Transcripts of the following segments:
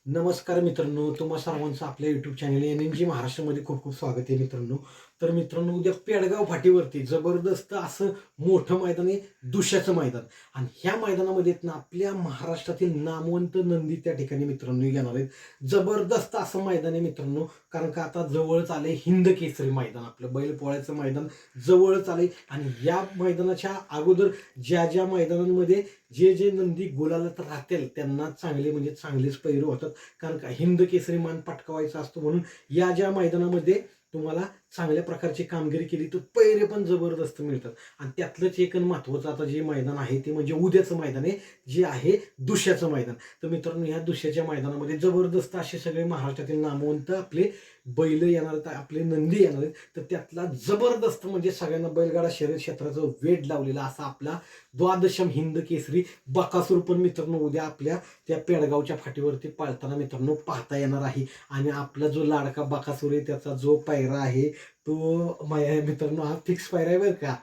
नमस्कार मित्रांनो, तुम्हा सर्वांचं आपल्या यूट्यूब चॅनल NNG महाराष्ट्रामध्ये खूप खूप स्वागत आहे मित्रांनो. तर मित्रांनो, उद्या पेडगाव फाटीवरती जबरदस्त असं मोठं मैदान आहे, दुशाचं मैदान. आणि ह्या मैदानामध्ये आहेत ना आपल्या महाराष्ट्रातील नामवंत नंदी त्या ठिकाणी मित्रांनो येणार आहेत. जबरदस्त असं मैदान आहे मित्रांनो, कारण का आता जवळच आलंय हिंद केसरी मैदान, आपलं बैलपोळ्याचं मैदान जवळच आलंय. आणि या मैदानाच्या अगोदर ज्या ज्या मैदानांमध्ये जे जे नंदी गुलालात राहतील त्यांना चांगले म्हणजे चांगलेच पैरे होतात. कारण का हिंद केसरी मान पटकावायचा असतो, म्हणून या ज्या मैदानामध्ये तुम्हाला चांगल्या प्रकारची कामगिरी केली तर पैरे पण जबरदस्त मिळतात. आणि त्यातलंच एक महत्वाचं आता जे मैदान आहे ते म्हणजे उद्याचं मैदान आहे, जे आहे दुश्याचं मैदान. तर मित्रांनो, ह्या दुश्याच्या मैदानामध्ये जबरदस्त असे सगळे महाराष्ट्रातील नामवंत आपले बैल येणार आहेत, आपले नंदी येणार आहेत. तर त्यातला जबरदस्त म्हणजे सगळ्यांना बैलगाडा शर्यत क्षेत्राचं वेड लावलेला असा आपला द्वादशम हिंद केसरी बकासूर पण मित्रांनो उद्या आपल्या त्या पेडगावच्या फाटीवरती पाळताना मित्रांनो पाहता येणार आहे. आणि आपला जो लाडका बकासूर आहे त्याचा जो पायरा आहे तो मित्रांनो हा फिक्स पायरा आहे बरं का.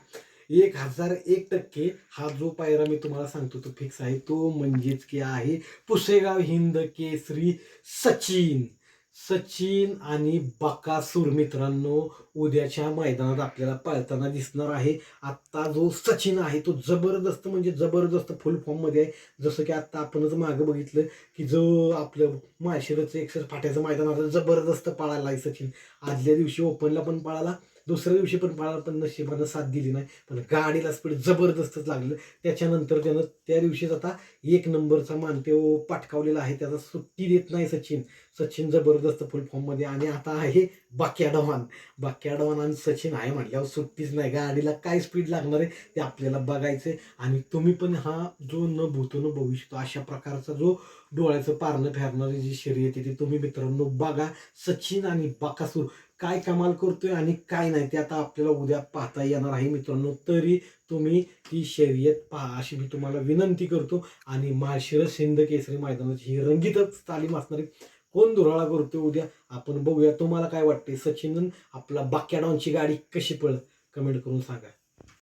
1001% हा जो पायरा मी तुम्हाला सांगतो तो फिक्स आहे. तो म्हणजेच की आहे पुसेगाव हिंद केसरी सचिन. सचिन आणि बकासूर मित्रांनो उद्याच्या मैदानात आपल्याला पळताना दिसणार आहे. आत्ता जो सचिन आहे तो जबरदस्त म्हणजे जबरदस्त फुल फॉर्ममध्ये आहे. जसं की आत्ता आपणच मागं बघितलं की जो आपलं माळशिरसचं 61 फाट्याचं मैदान आता जबरदस्त पळाला आहे सचिन. आदल्या दिवशी ओपनला पण पळाला, दुसऱ्या दिवशी पण पळाला, पण नशिबानं साथ दिली नाही. पण गाडीला स्पीड जबरदस्तच लागलं. त्याच्यानंतर त्यानं त्या दिवशीच आता 1 नंबरचा मानतेव पटकावलेला आहे. त्याचा सुट्टी देत नाही सचिन. सचिन जबरदस्त फुल फॉर्ममध्ये. आणि आता आहे बाक्याडवान. बाक्याडवान आणि सचिन आहे म्हटल्यावर सुट्टीच नाही. गाडीला काय स्पीड लागणार आहे ते आपल्याला बघायचंय. आणि तुम्ही पण हा जो न भूतो न भविष्यतो अशा प्रकारचा जो डोळ्याचं पारणं फेरणारी जी शर्यत आहे ती तुम्ही मित्रांनो बघा. सचिन आणि बकासूर काय कमाल करतोय आणि काय नाही ते आता आपल्याला उद्या पाहता येणार आहे मित्रांनो. तरी तुम्ही ती शर्यत पहा अशी मी तुम्हाला विनंती करतो. आणि माळशिरस हिंद केसरी मैदानाची ही रंगीतच तालीम असणार आहे. कोण धुराळा करतोय उद्या आपण बघूया. तुम्हाला काय वाटतंय, सचिन आपला बाक्याडॉनची गाडी कशी पळ कमेंट करून सांगा.